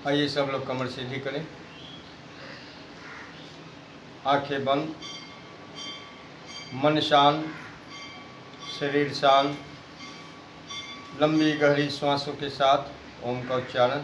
आइए सब लोग कमर सीधी करें, आंखें बंद, मन शांत, शरीर शांत, लंबी गहरी श्वासों के साथ ओम का उच्चारण।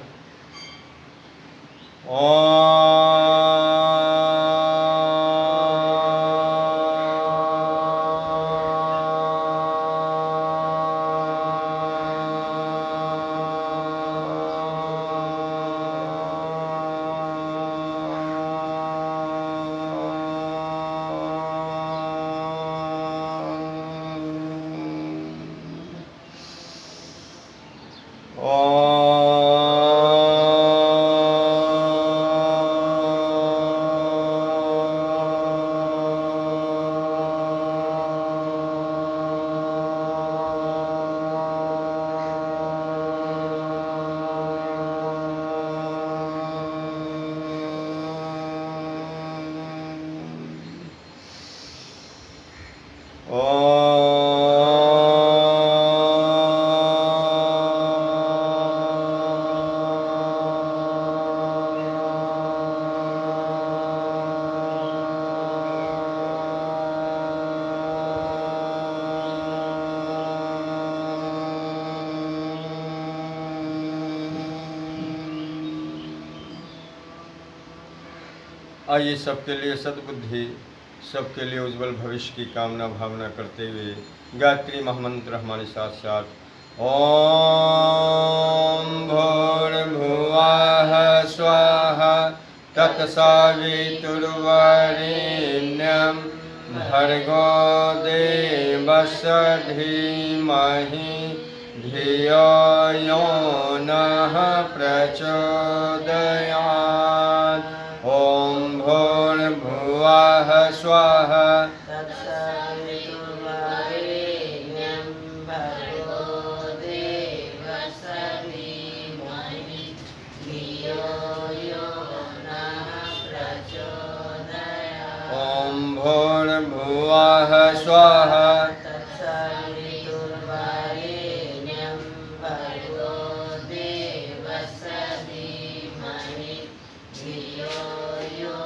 आइए सबके लिए सद्बुद्धि, सबके लिए उज्जवल भविष्य की कामना भावना करते हुए गायत्री महामंत्र हमारे साथ साथ ओम भूर्भुवः स्वः तत्सवितुर्वरेण्यं भर्गो देवस्य धीमहि धियो यो नः प्रचोदयात्। ओम भूर्भुवः स्वः तत्सवितुर्वरेण्यं भर्गो देवस्य धीमहि धियो यो नः प्रचोदयात्। ओम भूर्भुवः स्वः तत्सवितुर्वरेण्यं भर्गो देवस्य धीमहि धियो यो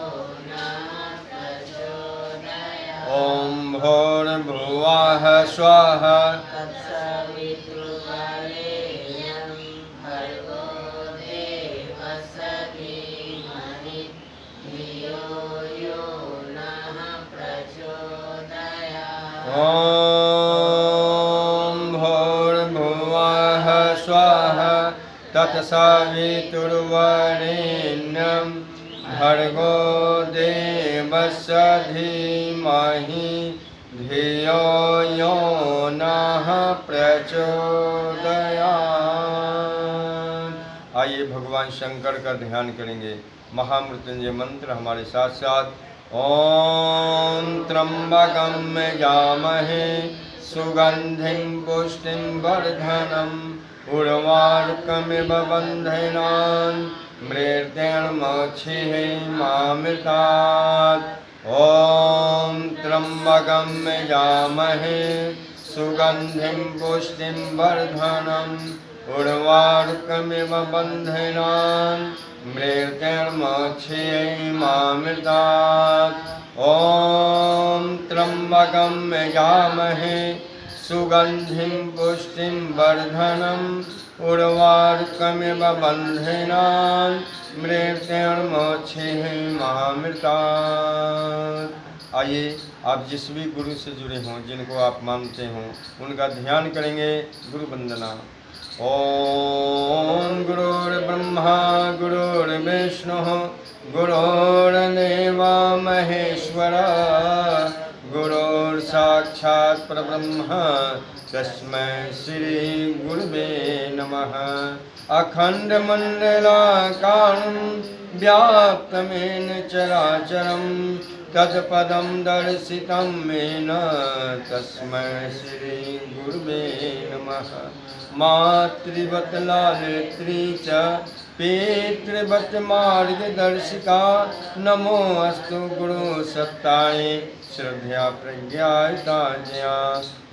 नः प्रचोदयात्। ओम भूर्भुवः स्वः तत्सवितुर्वरेण्यं भर्गो देवस्य धीमहि धियो यो नः प्रचोदयात्। ओम भूर्भुवः स्वः तत्सवितुर्वरेण्यं भर्गो देवस्य धीमहि धियो यो नः प्रचोदयात्। आइए भगवान शंकर का ध्यान करेंगे। महामृत्युंजय मंत्र हमारे साथ साथ ओम त्र्यंबकं यजामहे सुगंधिं पुष्टिं वर्धनम् उर्वारुकमिव बन्धनान् मृत्युर्मोक्षिः मामृतात्। ओम त्र्यंबकं यजामहे सुगंधिं पुष्टिं वर्धनम् उर्वारुकमिव बन्धनान् मृत्युर्मोक्षिः मामृतात्। ओम त्र्यंबकं यजामहे सुगंधिं पुष्टिं वर्धनम् उर्वारुकमिव बन्धनान् मृत्युर्मोक्षिः मामृतात्। आइए आप जिस भी गुरु से जुड़े हों, जिनको आप मानते हों, उनका ध्यान करेंगे। गुरु वंदना। ओम गुरुर्ब्रह्मा गुरुर्विष्णुः गुरुर्देवो महेश्वरः गुरुर्साक्षात् परब्रह्म तस्मै श्री गुरुवे नमः। अखण्डमण्डलाकारं व्याप्तमेन चराचरं तत्पदं दर्शितं येन तस्मै श्री गुरुवे नमः। मातृवत् लालित्री च पितृवत मार्गदर्शिका नमो अस्तु गुरु सत्ताय श्रद्धया प्रज्ञाता ज्ञा।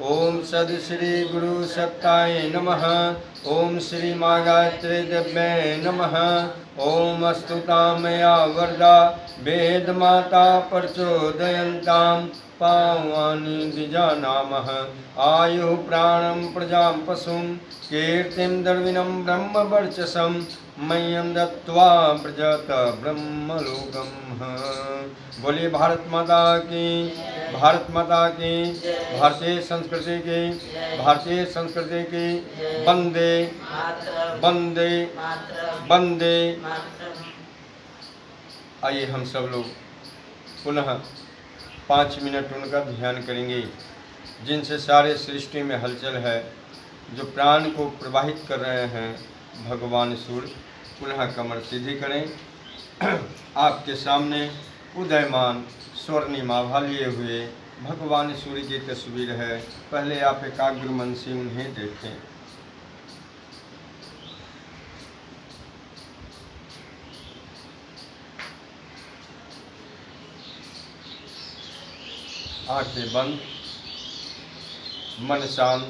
ओम सद श्री गुरु सत्ताय नमः। ओम श्री माँ गायत्री दिव्ये नमः। ओम अस्तुतामया वरदा वेद माता प्रचोदयन्तां पावानि द्विजानामः। आयु प्राणं प्रजां पशुं कीर्तिं दर्विनं ब्रह्मवर्चसं मह्यं दत्त्वा व्रजत ब्रह्मलोकम्। बोलिए भारत माता की, भारत माता की, भारतीय संस्कृति की, भारतीय संस्कृति की। वंदे वंदे वंदे। आइए हम सब लोग पुनः 5 मिनट उनका ध्यान करेंगे, जिनसे सारे सृष्टि में हलचल है, जो प्राण को प्रवाहित कर रहे हैं। भगवान सूर्य पुनः कमर सीधी करें। आपके सामने उदयमान स्वर्णिमाभा लिए हुए भगवान सूर्य की तस्वीर है। पहले आप एकाग्र मन से उन्हें देखें। आंखें बंद, मन शांत,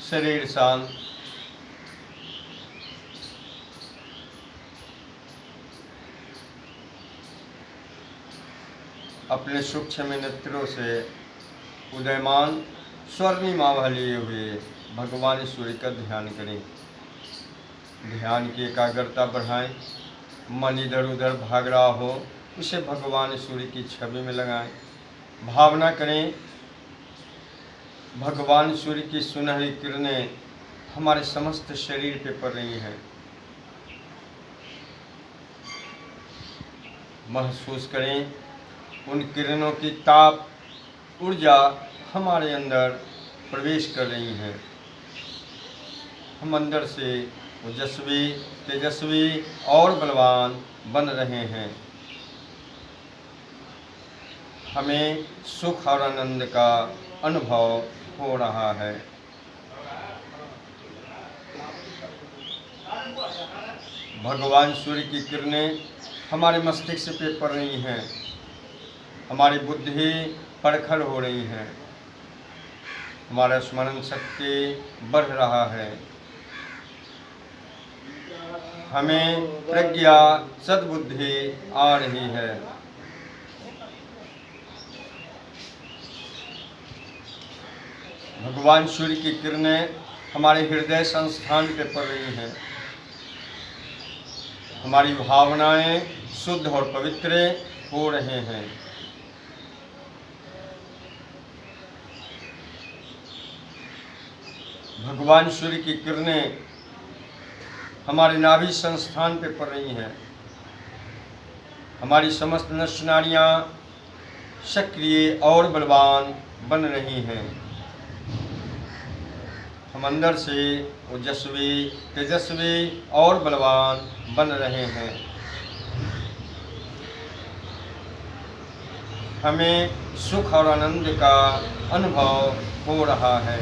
शरीर शांत। अपने सूक्ष्म नेत्रों से उदयमान स्वर्णिमाभा लिए हुए भगवान सूर्य का ध्यान करें। ध्यान की एकाग्रता बढ़ाएं। मन इधर उधर भाग रहा हो, उसे भगवान सूर्य की छवि में लगाएं। भावना करें भगवान सूर्य की सुनहरी किरणें हमारे समस्त शरीर पे पड़ रही हैं। महसूस करें उन किरणों की ताप ऊर्जा हमारे अंदर प्रवेश कर रही हैं। हम अंदर से ओजस्वी, तेजस्वी और बलवान बन रहे हैं। हमें सुख और आनंद का अनुभव हो रहा है। भगवान सूर्य की किरणें हमारे मस्तिष्क पे पड़ रही हैं। हमारी बुद्धि प्रखर हो रही है। हमारा स्मरण शक्ति बढ़ रहा है। हमें प्रज्ञा सद्बुद्धि आ रही है। भगवान सूर्य की किरणें हमारे हृदय संस्थान पे पड़ रही हैं। हमारी भावनाएं शुद्ध और पवित्र हो रहे हैं। भगवान सूर्य की किरणें हमारे नाभि संस्थान पे पड़ रही हैं। हमारी समस्त नस नाड़ियाँ सक्रिय और बलवान बन रही हैं। हम अंदर से ओजस्वी, तेजस्वी और बलवान बन रहे हैं। हमें सुख और आनंद का अनुभव हो रहा है।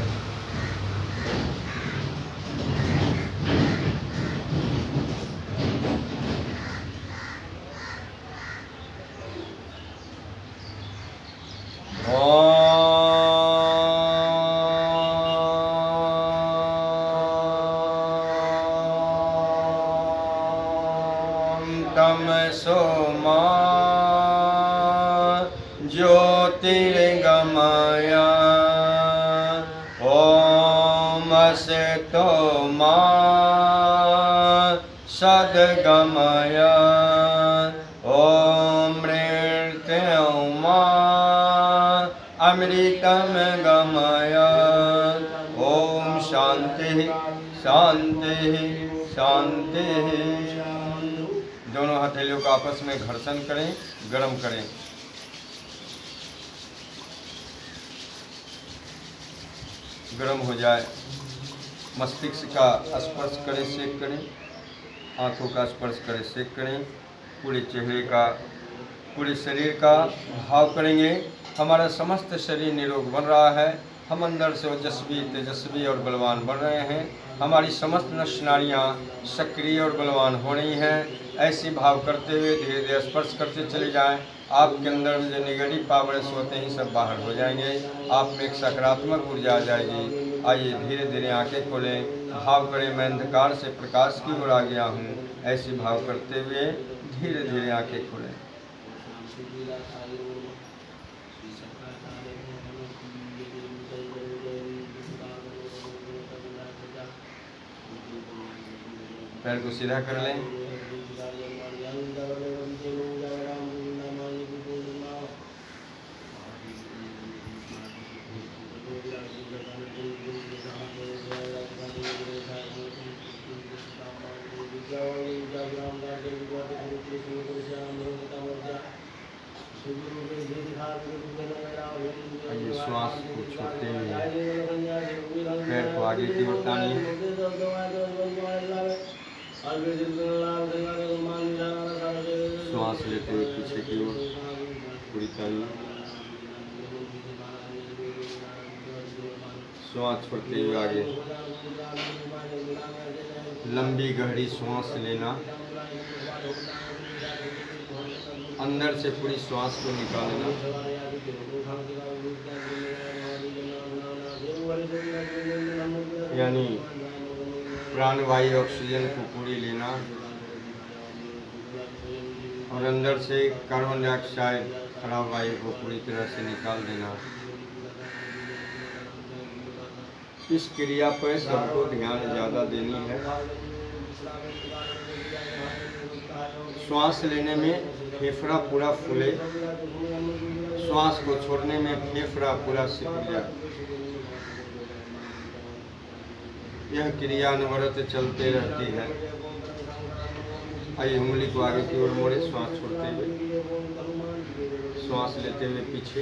तमसो मा ज्योतिर्गमय ओम असतो मा सद्गमय ओम मृत्युमा अमृतम गमय। ओम शांति शांति शांति। दोनों हथेलियों को आपस में घर्षण करें, गर्म करें। गर्म हो जाए, मस्तिष्क का स्पर्श करें, सेक करें। आंखों का स्पर्श करें, सेक करें। पूरे चेहरे का, पूरे शरीर का भाव करेंगे। हमारा समस्त शरीर निरोग बन रहा है। हम अंदर से ओजस्वी, तेजस्वी और बलवान बन रहे हैं। हमारी समस्त नस नाड़ियाँ सक्रिय और बलवान हो रही हैं। ऐसी भाव करते हुए धीरे धीरे स्पर्श करते चले जाएं। आपके अंदर में जो नेगेटिव पावर्स होते हैं सब बाहर हो जाएंगे। आप में एक सकारात्मक ऊर्जा आ जाएगी। आइए धीरे धीरे आंखें खोलें, भाव करें मैं अंधकार से प्रकाश की ओर आ गया हूँ। ऐसी भाव करते हुए धीरे धीरे आंखें खोलें। पैर को सीधा कर लें। आइए श्वास को छोड़ते हुए पैर को आगे की ओर तानिए। श्वास लेते हुए पीछे की ओर पूरी तानिए। श्वास छोड़ते हुए आगे। लंबी गहरी श्वास लेना, अंदर से पूरी श्वास को निकालना, यानी प्राणवायु ऑक्सीजन को पूरी लेना और अंदर से कार्बन डाइऑक्साइड खराब वायु को पूरी तरह से निकाल देना। इस क्रिया पर सबको ध्यान ज़्यादा देनी है। श्वास लेने में फेफड़ा पूरा फूले, श्वास को छोड़ने में फेफड़ा पूरा सिकुड़ जाए। यह क्रिया अनवरत चलते रहती है। आइए उंगली को आगे की ओर मोड़े, श्वास छोड़ते हुए, श्वास लेते हुए पीछे,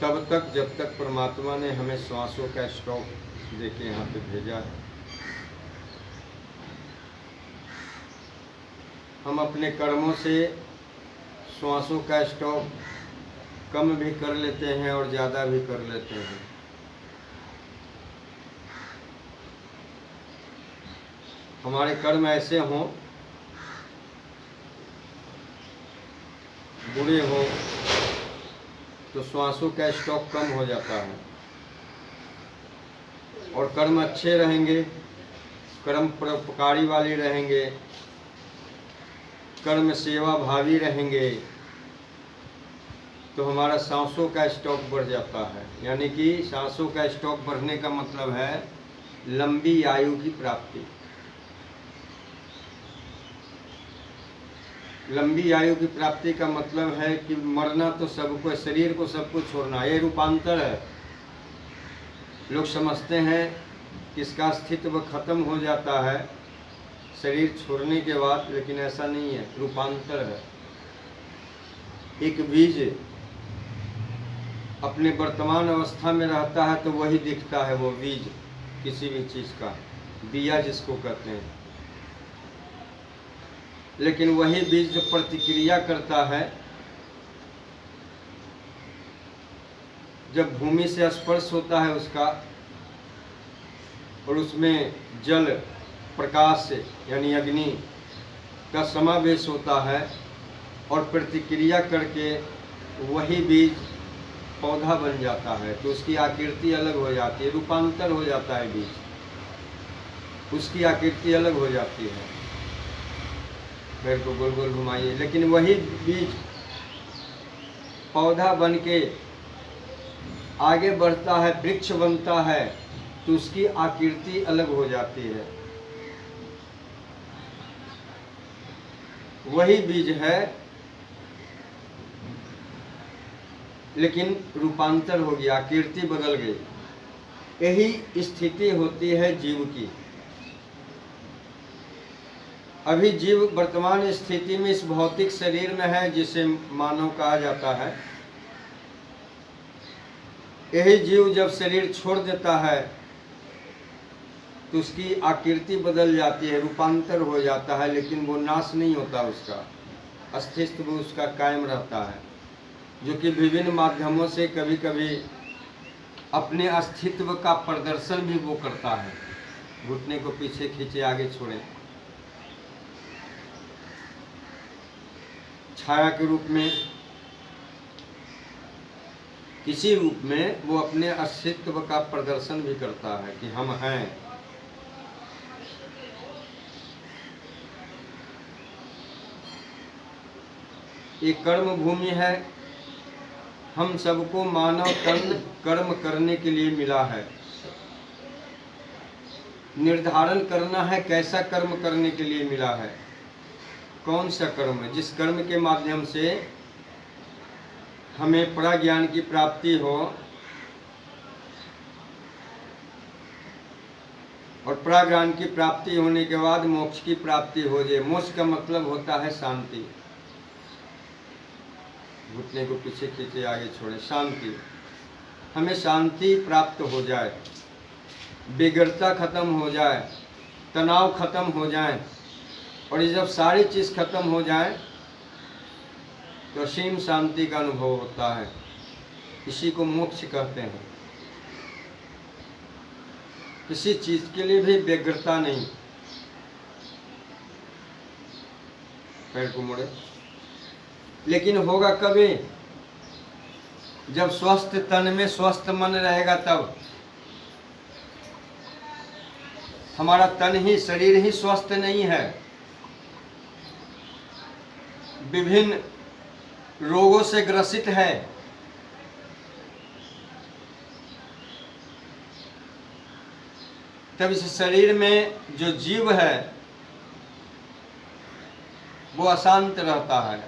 तब तक जब तक परमात्मा ने हमें श्वासों का स्टॉक देके यहाँ पे भेजा है। हम अपने कर्मों से श्वासों का स्टॉक कम भी कर लेते हैं और ज़्यादा भी कर लेते हैं। हमारे कर्म ऐसे हों, बुरे हों, तो श्वासों का स्टॉक कम हो जाता है। और कर्म अच्छे रहेंगे, कर्म परोपकारी वाले रहेंगे, कर्म सेवा भावी रहेंगे, तो हमारा सांसों का स्टॉक बढ़ जाता है। यानी कि सांसों का स्टॉक बढ़ने का मतलब है लंबी आयु की प्राप्ति। लंबी आयु की प्राप्ति का मतलब है कि मरना तो सबको, शरीर को सबको छोड़ना, ये रूपांतर है। लोग समझते हैं कि इसका अस्तित्व खत्म हो जाता है शरीर छोड़ने के बाद, लेकिन ऐसा नहीं है, रूपांतर है। एक बीज अपने वर्तमान अवस्था में रहता है तो वही दिखता है, वो बीज किसी भी चीज़ का, बिया जिसको कहते हैं। लेकिन वही बीज जब प्रतिक्रिया करता है, जब भूमि से स्पर्श होता है उसका, और उसमें जल प्रकाश यानी अग्नि का समावेश होता है, और प्रतिक्रिया करके वही बीज पौधा बन जाता है, तो उसकी आकृति अलग हो जाती है, रूपांतर हो जाता है बीज, उसकी आकृति अलग हो जाती है। पैर को गोल गोल घुमाइए। लेकिन वही बीज पौधा बन के आगे बढ़ता है, वृक्ष बनता है, तो उसकी आकृति अलग हो जाती है। वही बीज है लेकिन रूपांतर हो गया, आकृति बदल गई। यही स्थिति होती है जीव की। अभी जीव वर्तमान स्थिति में इस भौतिक शरीर में है जिसे मानव कहा जाता है। यही जीव जब शरीर छोड़ देता है तो उसकी आकृति बदल जाती है, रूपांतर हो जाता है, लेकिन वो नाश नहीं होता, उसका अस्तित्व उसका कायम रहता है। जो कि विभिन्न माध्यमों से कभी कभी अपने अस्तित्व का प्रदर्शन भी वो करता है। घुटने को पीछे खींचे, आगे छोड़ें। छाया के रूप में, किसी रूप में वो अपने अस्तित्व का प्रदर्शन भी करता है कि हम हैं। ये कर्म भूमि है। हम सबको मानव तन कर्म करने के लिए मिला है। निर्धारण करना है कैसा कर्म करने के लिए मिला है, कौन सा कर्म, जिस कर्म के माध्यम से हमें प्रज्ञान की प्राप्ति हो और प्रज्ञान की प्राप्ति होने के बाद मोक्ष की प्राप्ति हो जाए। मोक्ष का मतलब होता है शांति। घुटने को पीछे खींचे, आगे छोड़े। शांति, हमें शांति प्राप्त हो जाए, बेगरता खत्म हो जाए, तनाव खत्म हो जाए। और ये जब सारी चीज़ खत्म हो जाए तो असीम शांति का अनुभव होता है। इसी को मोक्ष कहते हैं। किसी चीज़ के लिए भी व्यग्रता नहीं। पैर को मोड़े। लेकिन होगा कभी, जब स्वस्थ तन में स्वस्थ मन रहेगा तब। हमारा तन ही, शरीर ही स्वस्थ नहीं है, विभिन्न रोगों से ग्रसित है। तब इस शरीर में जो जीव है वो अशांत रहता है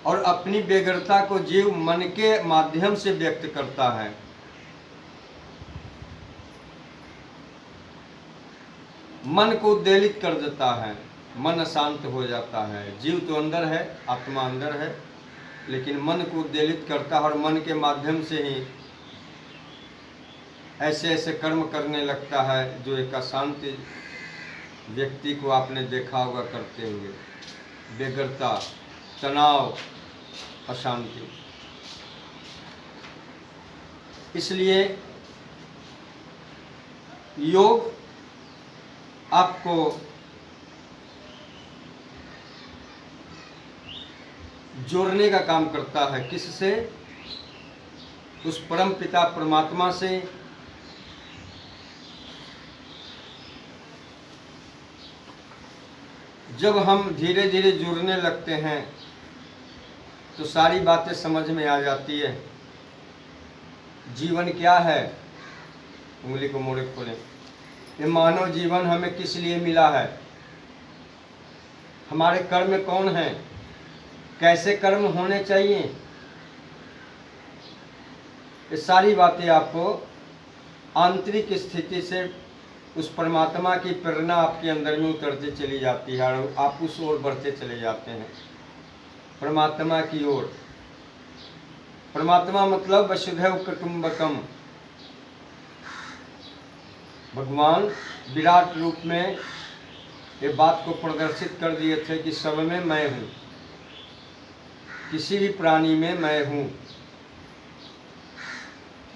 और अपनी बेगरता को जीव मन के माध्यम से व्यक्त करता है। मन को उद्वेलित कर देता है, मन अशांत हो जाता है। जीव तो अंदर है, आत्मा अंदर है, लेकिन मन को उद्वेलित करता है और मन के माध्यम से ही ऐसे ऐसे कर्म करने लगता है जो एक अशांत व्यक्ति को आपने देखा होगा करते हुए। बेगरता, तनाव, अशांति। इसलिए योग आपको जोड़ने का काम करता है। किससे? उस परम पिता परमात्मा से। जब हम धीरे धीरे जुड़ने लगते हैं तो सारी बातें समझ में आ जाती है। जीवन क्या है? उंगली को मोड़े खोलें। ये मानव जीवन हमें किस लिए मिला है? हमारे कर्म कौन हैं? कैसे कर्म होने चाहिए? ये सारी बातें आपको आंतरिक स्थिति से उस परमात्मा की प्रेरणा आपके अंदर में उतरती चली जाती है और आप उस ओर बढ़ते चले जाते हैं, परमात्मा की ओर। परमात्मा मतलब वसुधैव कुटुंबकम। भगवान विराट रूप में ये बात को प्रदर्शित कर दिए थे कि सब में मैं हूँ, किसी भी प्राणी में मैं हूँ।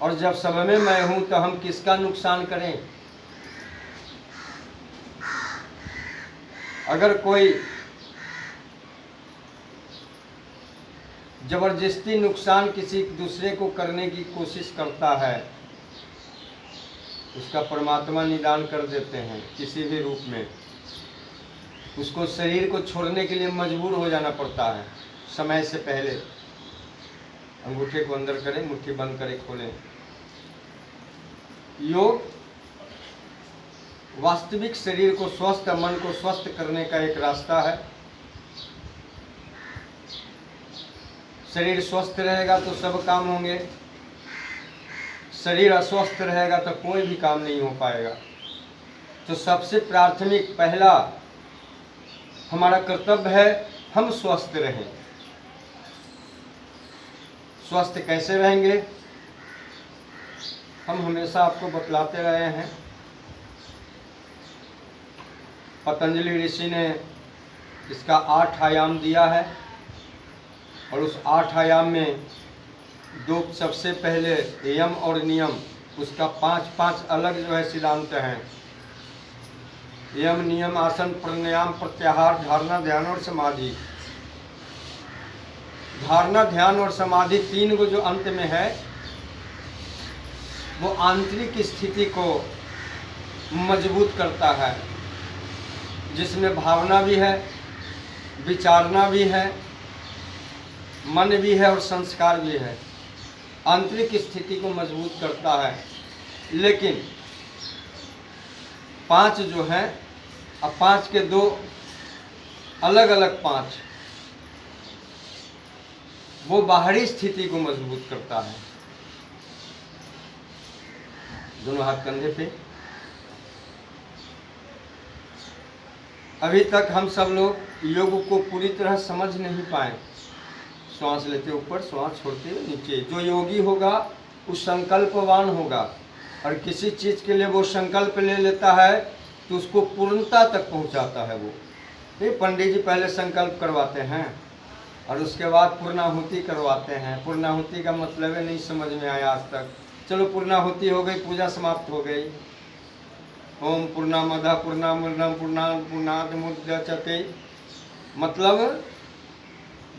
और जब सब में मैं हूँ तो हम किसका नुकसान करें? अगर कोई जबरदस्ती नुकसान किसी दूसरे को करने की कोशिश करता है, उसका परमात्मा निदान कर देते हैं किसी भी रूप में। उसको शरीर को छोड़ने के लिए मजबूर हो जाना पड़ता है समय से पहले। अंगूठे को अंदर करें, मुट्ठी बंद करें, खोलें। योग वास्तविक शरीर को स्वस्थ, मन को स्वस्थ करने का एक रास्ता है। शरीर स्वस्थ रहेगा तो सब काम होंगे, शरीर अस्वस्थ रहेगा तो कोई भी काम नहीं हो पाएगा। तो सबसे प्राथमिक पहला हमारा कर्तव्य है हम स्वस्थ रहें। स्वस्थ कैसे रहेंगे? हम हमेशा आपको बतलाते रहे हैं। पतंजलि ऋषि ने इसका 8 आयाम दिया है। और उस 8 आयाम में दो सबसे पहले यम और नियम, उसका 5 अलग जो है सिद्धांत हैं। यम, नियम, आसन, प्राणायाम, प्रत्याहार, धारणा, ध्यान और समाधि। धारणा, ध्यान और समाधि 3 को जो अंत में है वो आंतरिक स्थिति को मजबूत करता है, जिसमें भावना भी है, विचारना भी है, मन भी है और संस्कार भी है। आंतरिक स्थिति को मजबूत करता है। लेकिन 5 जो हैं, अब 5 के 2 अलग अलग 5, वो बाहरी स्थिति को मजबूत करता है। दोनों हाथ कंधे पे। अभी तक हम सब लोग योग को पूरी तरह समझ नहीं पाए। श्वास लेते ऊपर, श्वास छोड़ते नीचे। जो योगी होगा वो संकल्पवान होगा, और किसी चीज़ के लिए वो संकल्प ले लेता है तो उसको पूर्णता तक पहुंचाता है। वो ये पंडित जी पहले संकल्प करवाते हैं और उसके बाद पूर्णाहुति करवाते हैं। पूर्णाहुति का मतलब है नहीं समझ में आया आज तक। चलो पूर्णाहुति हो गई, पूजा समाप्त हो गई। ओम पूर्णामदः पूर्णामिदं पूर्णात् मुदच्यते, मतलब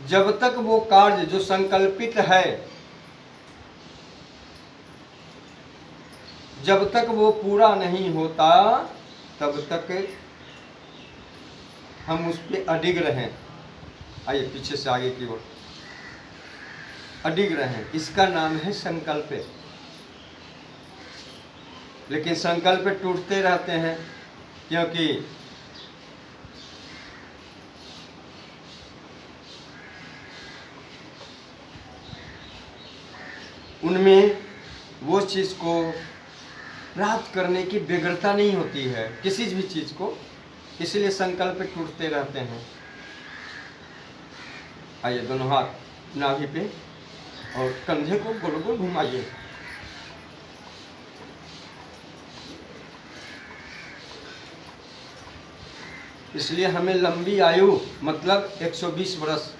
जब तक वो कार्य जो संकल्पित है, जब तक वो पूरा नहीं होता तब तक हम उस पर अडिग रहें। आइए पीछे से आगे की ओर अडिग रहें, इसका नाम है संकल्प। लेकिन संकल्प टूटते रहते हैं, क्योंकि उनमें वो चीज़ को प्राप्त करने की व्यग्रता नहीं होती है, किसी भी चीज़ को, इसलिए संकल्प टूटते रहते हैं। आइए दोनों हाथ नाभि पे और कंधे को गोल गोल घुमाइए। इसलिए हमें लंबी आयु मतलब 120 वर्ष,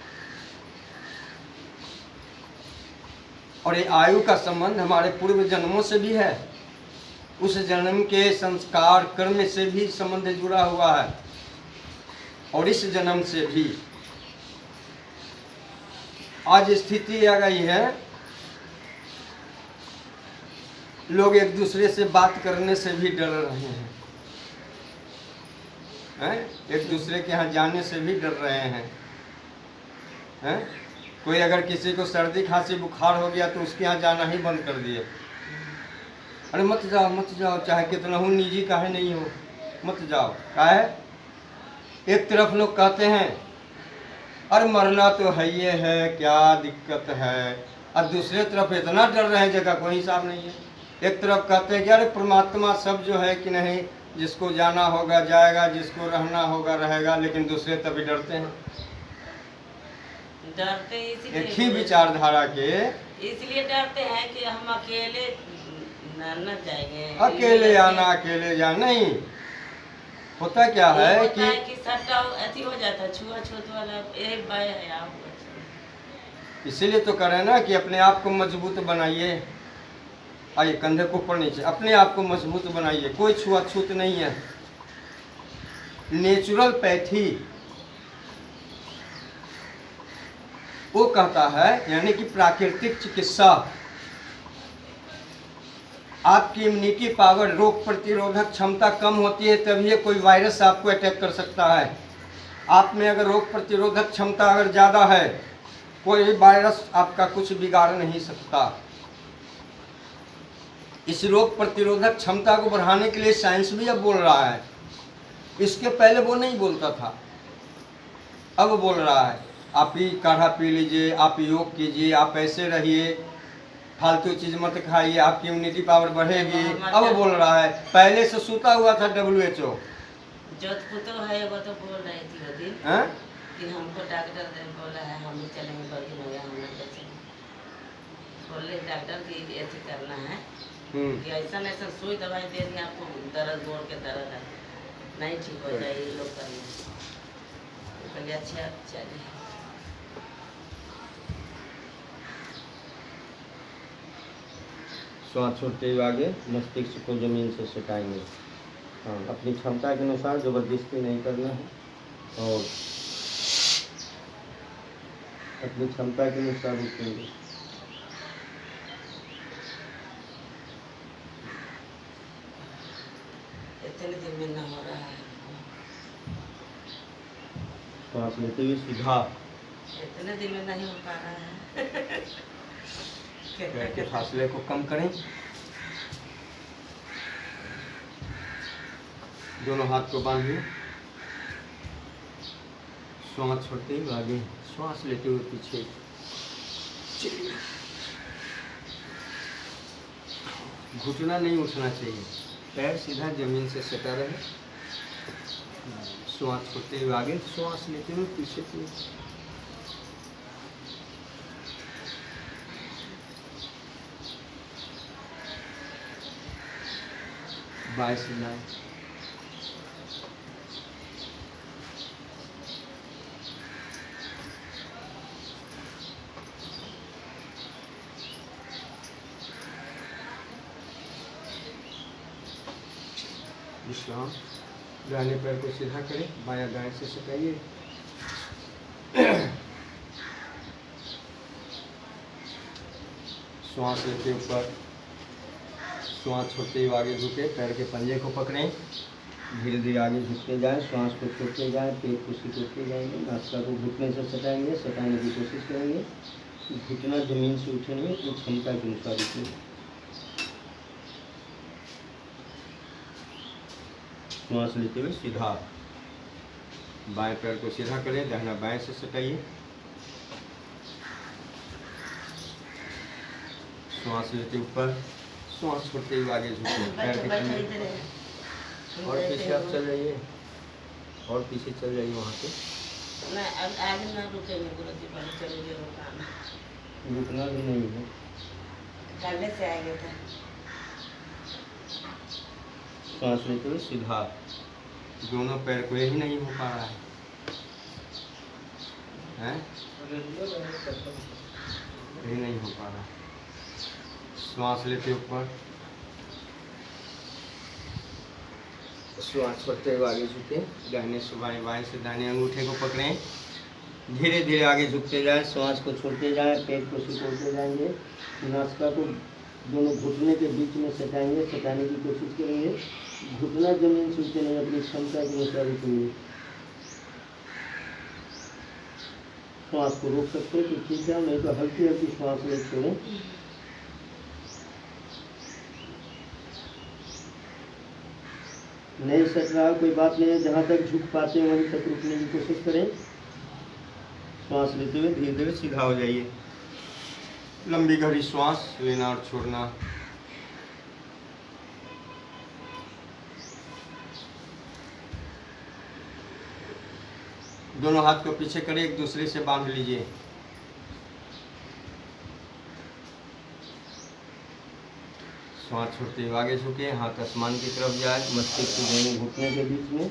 और ये आयु का संबंध हमारे पूर्व जन्मों से भी है। उस जन्म के संस्कार कर्म से भी संबंध जुड़ा हुआ है, और इस जन्म से भी। आज स्थिति आ गई है, लोग एक दूसरे से बात करने से भी डर रहे हैं, एक दूसरे के यहाँ जाने से भी डर रहे हैं। कोई अगर किसी को सर्दी खांसी बुखार हो गया तो उसके यहाँ जाना ही बंद कर दिए। अरे मत जाओ, चाहे कितना हो निजी काहे नहीं हो, मत जाओ। काहे? एक तरफ लोग कहते हैं अरे मरना तो है ये है, क्या दिक्कत है, और दूसरे तरफ इतना डर रहे हैं जगह कोई हिसाब नहीं है। एक तरफ कहते हैं कि अरे परमात्मा सब जो है कि नहीं, जिसको जाना होगा जाएगा, जिसको रहना होगा रहेगा, लेकिन दूसरे तभी डरते हैं। डरते एक ही विचारधारा के इसलिए डरते हैं कि हम अकेले न जाएंगे, अकेले आना अकेले जाना। नहीं होता क्या है कि सट्टा ऐसी हो जाता है, छुआछूत वाला एक बाय है आप। इसीलिए तो करें ना कि अपने आप को मजबूत बनाइए। आइए कंधे को ऊपर नीचे, अपने आप को मजबूत बनाइए। कोई छुआछूत नहीं है। नेचुरोपैथी वो कहता है, यानी कि प्राकृतिक चिकित्सा, आपकी इम्यूनिटी पावर, रोग प्रतिरोधक क्षमता कम होती है तभी कोई वायरस आपको अटैक कर सकता है। आप में अगर रोग प्रतिरोधक क्षमता अगर ज़्यादा है, कोई वायरस आपका कुछ बिगाड़ नहीं सकता। इस रोग प्रतिरोधक क्षमता को बढ़ाने के लिए साइंस भी अब बोल रहा है। इसके पहले वो नहीं बोलता था, अब बोल रहा है आप ही काढ़ा पी लीजिए, आप योग कीजिए, आप ऐसे रहिए, फालतू चीज़ मत खाइए, आपकी इम्यूनिटी पावर बढ़ेगी। अब बोल रहा है, पहले से सूता हुआ था WHO। जोधपुर है वो तो बोल रही थी वो दिन कि हमको डॉक्टर ने बोला है हम चलेंगे बल्कि भैया हम लोग कैसे बोले डॉक्टर की ऐसे करना है कि ऐसा ऐसा सुई दवाई दे दी आपको, दर्द जोड़ के दर्द है नहीं ठीक हो जाए, ये लोग करना। अच्छा चलिए श्वास छोड़ते हुए आगे मस्तिष्क को ज़मीन से सटाएंगे। हाँ, अपनी क्षमता के अनुसार ज़बरदस्ती नहीं करना है और अपनी क्षमता के अनुसार रुकेंगे। इतने दिन में ना हो रहा है, श्वास लेते हुए सीधा, इतने दिन में नहीं हो पा रहा है। पैर के फासले को कम करें, दोनों हाथ को बांधिए, श्वास छोड़ते हुए आगे, श्वास लेते हुए पीछे चलिए। घुटना नहीं उठना चाहिए, पैर सीधा जमीन से सटा रहे। श्वास छोड़ते हुए आगे, श्वास लेते हुए पीछे की बाएं से दाएं। विश्राम। दाहिने पैर को सीधा करें, बायां दाएं से सटाइए। श्वास लेते ऊपर, श्वास छोड़ते हुए आगे झुके, पैर के पंजे को पकड़ें, धीरे धीरे आगे झुकते जाएं, श्वास को छोड़ते जाएं, पेट को सिकोड़ते जाएंगे, नासिका को घुटने से सटाएंगे, सटाने की कोशिश करेंगे, घुटना जमीन से उठेंगे, अपनी क्षमता के अनुसार उठेंगे। श्वास लेते हुए सीधा, बाएं पैर को सीधा करें, दाहिना बाएं से सटाइए। श्वास लेते ऊपर, श्वास छोड़ते हुए आगे झुके, पैर के पंजे और पीछे आप चल जाइए, और पीछे चल जाइए वहाँ पे। आगे ना रुकेंगे, चलेंगे, रुकना भी नहीं है, पहले से आएंगे थे। श्वास लेते हुए सीधा, दोनों पैर को यही नहीं हो पा रहा है, यही नहीं हो पा रहा। श्वास लेते ऊपर, श्वास छोड़ते हुए आगे झुके, दाहिने से बाएं, बाएं से दाहिने अंगूठे को पकड़ें, धीरे धीरे आगे झुकते जाएं, श्वास को छोड़ते जाएं, पेट को सिकोड़ते जाएंगे, नासिका को दोनों घुटने के बीच में सटाएंगे, सटाने की कोशिश करेंगे, घुटना जमीन से ऊंचे नहीं, अपनी क्षमता के अनुसार रुकेंगे। श्वास को रोक सकते हैं तो ठीक है, नहीं तो हल्की हल्की श्वास ले छोड़ें। नहीं सट रहा कोई बात नहीं है, जहाँ तक झुक पाते हैं वहीं तक रुकने की कोशिश करें। श्वास लेते हुए धीरे धीरे सीधा हो जाइए, लंबी गहरी श्वास लेना और छोड़ना। दोनों हाथ को पीछे करें, एक दूसरे से बांध लीजिए। श्वास छोड़ते हुए आगे झुके, हाथ आसमान की तरफ जाए, मस्तिष्क के दोनों घुटने के बीच में,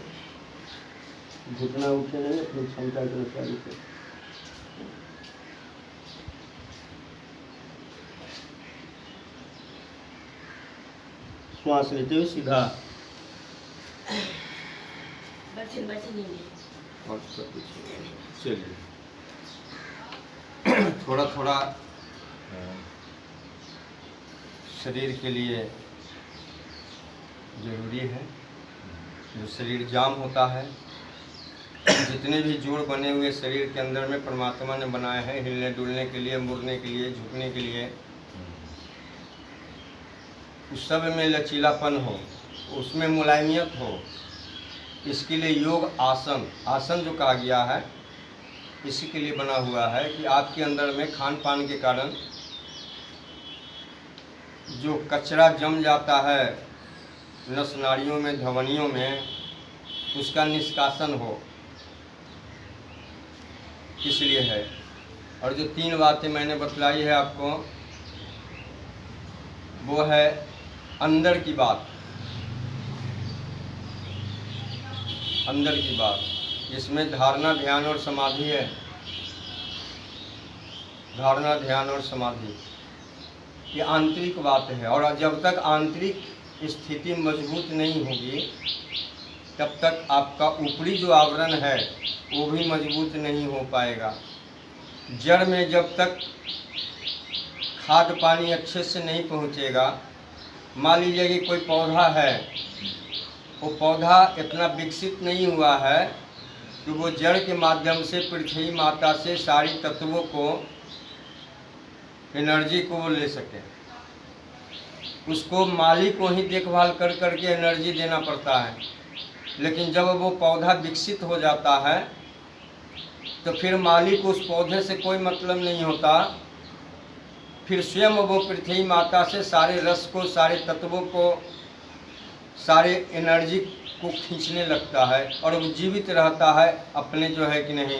घुटना उठे नहीं, अपनी क्षमता के अनुसार उठे। श्वास लेते हुए सीधा और सब कुछ चलिए। थोड़ा थोड़ा शरीर के लिए ज़रूरी है, जो शरीर जाम होता है, जितने भी जोड़ बने हुए शरीर के अंदर में परमात्मा ने बनाए हैं, हिलने डुलने के लिए, मुड़ने के लिए, झुकने के लिए, उस सब में लचीलापन हो, उसमें मुलायमियत हो, इसके लिए योग आसन, आसन जो कहा गया है, इसी के लिए बना हुआ है कि आपके अंदर में खान पान के कारण जो कचरा जम जाता है नस नाड़ियों में, धमनियों में, उसका निष्कासन हो, इसलिए है। और जो 3 बातें मैंने बतलाई है आपको, वो है अंदर की बात, अंदर की बात, इसमें धारणा, ध्यान और समाधि है। धारणा, ध्यान और समाधि, ये आंतरिक बात है। और जब तक आंतरिक स्थिति मजबूत नहीं होगी तब तक आपका ऊपरी जो आवरण है वो भी मजबूत नहीं हो पाएगा। जड़ में जब तक खाद पानी अच्छे से नहीं पहुंचेगा, मान लीजिए कि कोई पौधा है, वो पौधा इतना विकसित नहीं हुआ है कि वो जड़ के माध्यम से पृथ्वी माता से सारी तत्वों को, एनर्जी को वो ले सके। उसको माली को ही देखभाल कर करके एनर्जी देना पड़ता है। लेकिन जब वो पौधा विकसित हो जाता है तो फिर माली को उस पौधे से कोई मतलब नहीं होता, फिर स्वयं वो पृथ्वी माता से सारे रस को, सारे तत्वों को, सारे एनर्जी को खींचने लगता है और वो जीवित रहता है अपने जो है कि नहीं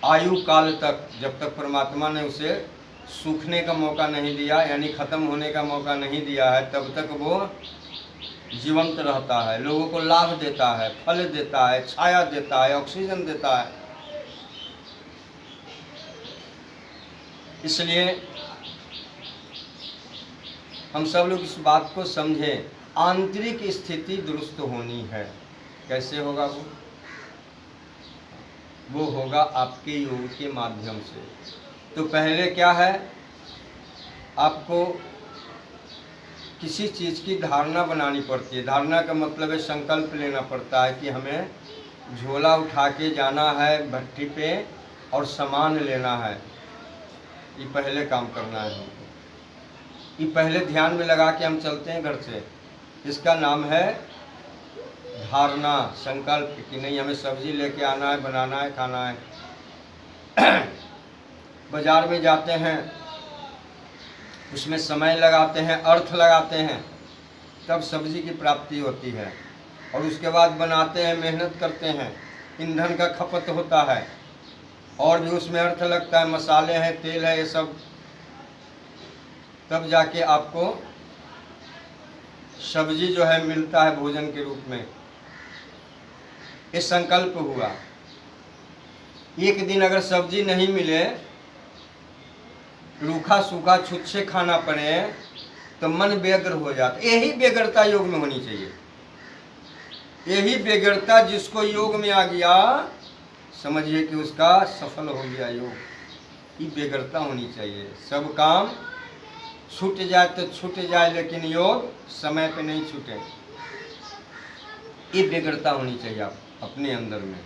आयु काल तक, जब तक परमात्मा ने उसे सूखने का मौका नहीं दिया, यानी ख़त्म होने का मौका नहीं दिया है, तब तक वो जीवंत रहता है, लोगों को लाभ देता है, फल देता है, छाया देता है, ऑक्सीजन देता है। इसलिए हम सब लोग इस बात को समझें, आंतरिक स्थिति दुरुस्त होनी है। कैसे होगा वो होगा आपके योग के माध्यम से। तो पहले क्या है, आपको किसी चीज़ की धारणा बनानी पड़ती है। धारणा का मतलब है संकल्प लेना पड़ता है कि हमें झोला उठा के जाना है भट्टी पे और सामान लेना है। ये पहले काम करना है हमको। ये पहले ध्यान में लगा के हम चलते हैं घर से। इसका नाम है धारणा, संकल्प कि नहीं हमें सब्जी लेके आना है, बनाना है, खाना है। बाजार में जाते हैं, उसमें समय लगाते हैं, अर्थ लगाते हैं, तब सब्जी की प्राप्ति होती है। और उसके बाद बनाते हैं, मेहनत करते हैं, ईंधन का खपत होता है और भी उसमें अर्थ लगता है, मसाले हैं, तेल है, ये सब, तब जाके आपको सब्जी जो है मिलता है भोजन के रूप में। ये संकल्प हुआ। एक दिन अगर सब्जी नहीं मिले, रूखा सूखा छुच्छे खाना पड़े, तो मन व्यग्र हो जाता। यही व्यग्रता योग में होनी चाहिए। यही व्यग्रता जिसको योग में आ गया, समझिए कि उसका सफल हो गया योग। ये व्यग्रता होनी चाहिए। सब काम छूट जाए तो छूट जाए, लेकिन योग समय पे नहीं छूटे। ये व्यग्रता होनी चाहिए आप अपने अंदर में।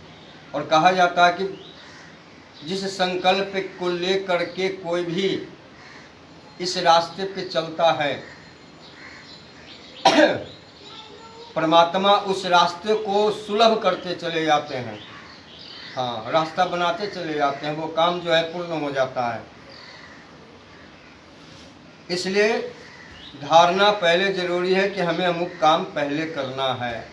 और कहा जाता है कि जिस संकल्प को लेकर के कोई भी इस रास्ते पे चलता है, परमात्मा उस रास्ते को सुलभ करते चले जाते हैं। हाँ, रास्ता बनाते चले जाते हैं, वो काम जो है पूर्ण हो जाता है। इसलिए धारणा पहले जरूरी है कि हमें अमुक काम पहले करना है।